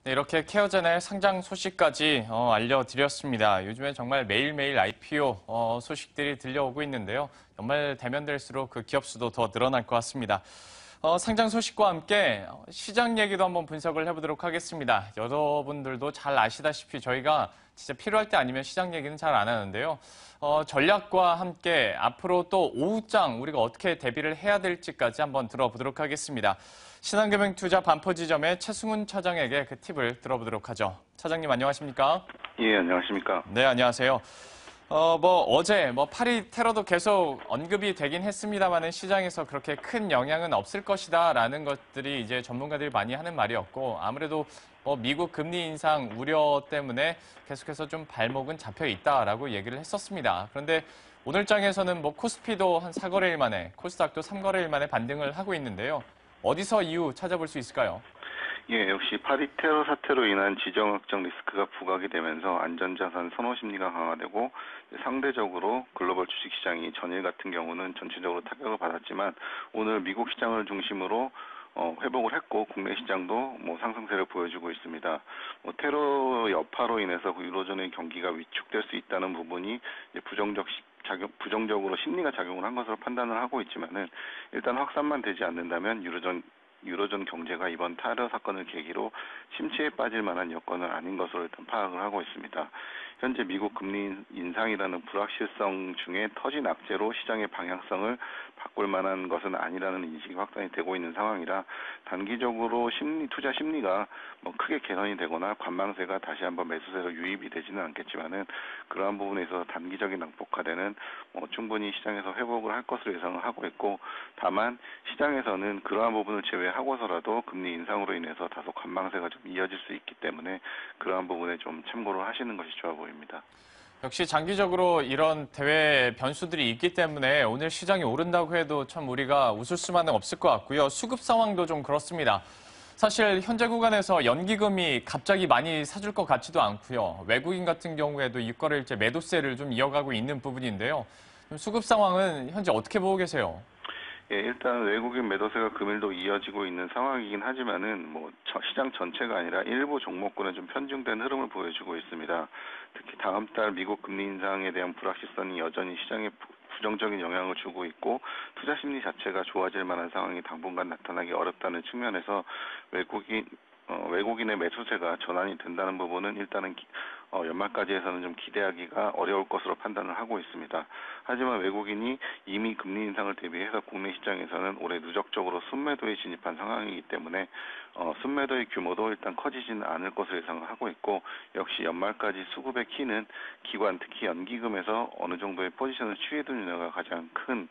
네, 이렇게 케어젠의 상장 소식까지 알려드렸습니다. 요즘에 정말 매일매일 IPO 소식들이 들려오고 있는데요. 연말 되면 될수록 그 기업 수도 더 늘어날 것 같습니다. 상장 소식과 함께 시장 얘기도 한번 분석을 해보도록 하겠습니다. 여러분들도 잘 아시다시피 저희가 진짜 필요할 때 아니면 시장 얘기는 잘 안 하는데요. 전략과 함께 앞으로 또 오후장 우리가 어떻게 대비를 해야 될지까지 한번 들어보도록 하겠습니다. 신한금융투자 반포지점의 최승훈 차장에게 그 팁을 들어보도록 하죠. 차장님 안녕하십니까? 예, 안녕하십니까? 네, 안녕하세요. 어제 파리 테러도 계속 언급이 되긴 했습니다만은 시장에서 그렇게 큰 영향은 없을 것이다라는 것들이 이제 전문가들이 많이 하는 말이었고 아무래도 미국 금리 인상 우려 때문에 계속해서 좀 발목은 잡혀 있다라고 얘기를 했었습니다. 그런데 오늘 장에서는 코스피도 한 4거래일 만에, 코스닥도 3거래일 만에 반등을 하고 있는데요. 어디서 이유 찾아볼 수 있을까요? 예, 역시 파리 테러 사태로 인한 지정학적 리스크가 부각이 되면서 안전자산 선호 심리가 강화되고 상대적으로 글로벌 주식시장이 전일 같은 경우는 전체적으로 타격을 받았지만 오늘 미국 시장을 중심으로 회복을 했고 국내 시장도 상승세를 보여주고 있습니다. 테러 여파로 인해서 유로존의 경기가 위축될 수 있다는 부분이 이제 부정적으로 심리가 작용을 한 것으로 판단을 하고 있지만은 일단 확산만 되지 않는다면 유로존 경제가 이번 테러 사건을 계기로 침체에 빠질 만한 여건은 아닌 것으로 일단 파악을 하고 있습니다. 현재 미국 금리 인상이라는 불확실성 중에 터진 악재로 시장의 방향성을 바꿀 만한 것은 아니라는 인식이 확산이 되고 있는 상황이라 단기적으로 투자 심리가 크게 개선이 되거나 관망세가 다시 한번 매수세로 유입이 되지는 않겠지만은 그러한 부분에서 단기적인 낙폭화되는 충분히 시장에서 회복을 할 것으로 예상을 하고 있고 다만 시장에서는 그러한 부분을 제외하고서라도 금리 인상으로 인해서 다소 관망세가 좀 이어질 수 있기 때문에 그러한 부분에 좀 참고를 하시는 것이 좋아 보입니다. 역시 장기적으로 이런 대외 변수들이 있기 때문에 오늘 시장이 오른다고 해도 참 우리가 웃을 수만은 없을 것 같고요. 수급 상황도 좀 그렇습니다. 사실 현재 구간에서 연기금이 갑자기 많이 사줄 것 같지도 않고요. 외국인 같은 경우에도 일거래일제 매도세를 좀 이어가고 있는 부분인데요. 수급 상황은 현재 어떻게 보고 계세요? 예, 일단 외국인 매도세가 금일도 이어지고 있는 상황이긴 하지만은 시장 전체가 아니라 일부 종목군에 좀 편중된 흐름을 보여주고 있습니다. 특히 다음 달 미국 금리 인상에 대한 불확실성이 여전히 시장에 부정적인 영향을 주고 있고 투자 심리 자체가 좋아질 만한 상황이 당분간 나타나기 어렵다는 측면에서 외국인의 매수세가 전환이 된다는 부분은 일단은 연말까지 해서는 좀 기대하기가 어려울 것으로 판단을 하고 있습니다. 하지만 외국인이 이미 금리 인상을 대비해서 국내 시장에서는 올해 누적적으로 순매도에 진입한 상황이기 때문에 순매도의 규모도 일단 커지지는 않을 것으로 예상을 하고 있고 역시 연말까지 수급의 키는 기관 특히 연기금에서 어느 정도의 포지션을 취해두느냐가 가장 큰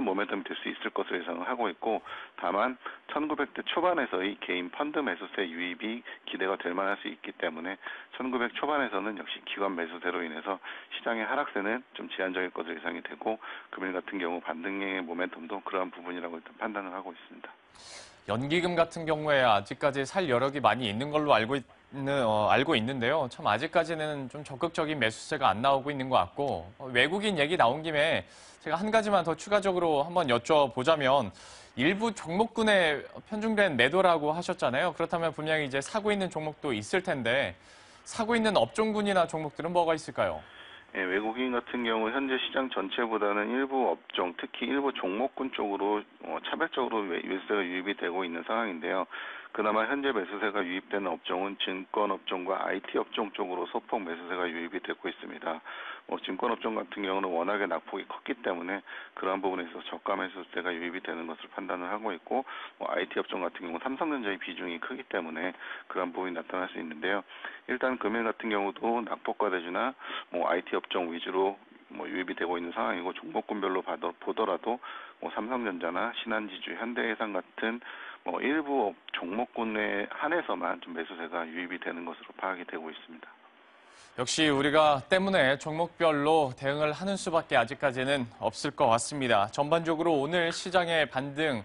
모멘텀이 될 수 있을 것으로 예상을 하고 있고 다만 1900대 초반에서의 개인 펀드 매수세 유입이 기대가 될 만할 수 있기 때문에 1900 초반에서는 역시 기관 매수세로 인해서 시장의 하락세는 좀 제한적일 것으로 예상이 되고 금일 같은 경우 반등의 모멘텀도 그러한 부분이라고 일단 판단을 하고 있습니다. 연기금 같은 경우에 아직까지 살 여력이 많이 있는 걸로 알고 있는데요. 참 아직까지는 좀 적극적인 매수세가 안 나오고 있는 것 같고 외국인 얘기 나온 김에 제가 한 가지만 더 추가적으로 한번 여쭤보자면 일부 종목군에 편중된 매도라고 하셨잖아요. 그렇다면 분명히 이제 사고 있는 종목도 있을 텐데 사고 있는 업종군이나 종목들은 뭐가 있을까요? 예, 외국인 같은 경우 현재 시장 전체보다는 일부 업종, 특히 일부 종목군 쪽으로 차별적으로 매수세가 유입이 되고 있는 상황인데요. 그나마 현재 매수세가 유입되는 업종은 증권 업종과 IT 업종 쪽으로 소폭 매수세가 유입이 되고 있습니다. 증권 업종 같은 경우는 워낙에 낙폭이 컸기 때문에 그러한 부분에서 저가 매수세가 유입이 되는 것을 판단을 하고 있고 IT 업종 같은 경우 삼성전자의 비중이 크기 때문에 그러한 부분이 나타날 수 있는데요. 일단 금일 같은 경우도 낙폭과 대주나 IT 업종 위주로 유입이 되고 있는 상황이고 종목군별로 보더라도 삼성전자나 신한지주, 현대해상 같은 일부 종목군에 한해서만 좀 매수세가 유입이 되는 것으로 파악이 되고 있습니다. 역시 우리가 때문에 종목별로 대응을 하는 수밖에 아직까지는 없을 것 같습니다. 전반적으로 오늘 시장의 반등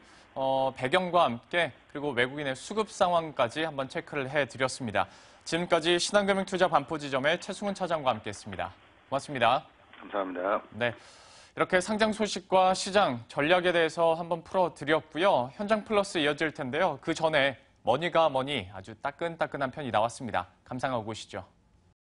배경과 함께 그리고 외국인의 수급 상황까지 한번 체크를 해드렸습니다. 지금까지 신한금융투자 반포지점의 최승훈 차장과 함께했습니다. 고맙습니다. 감사합니다. 네, 이렇게 상장 소식과 시장 전략에 대해서 한번 풀어드렸고요. 현장 플러스 이어질 텐데요. 그 전에 뭐니가 뭐니 아주 따끈따끈한 편이 나왔습니다. 감상하고 오시죠.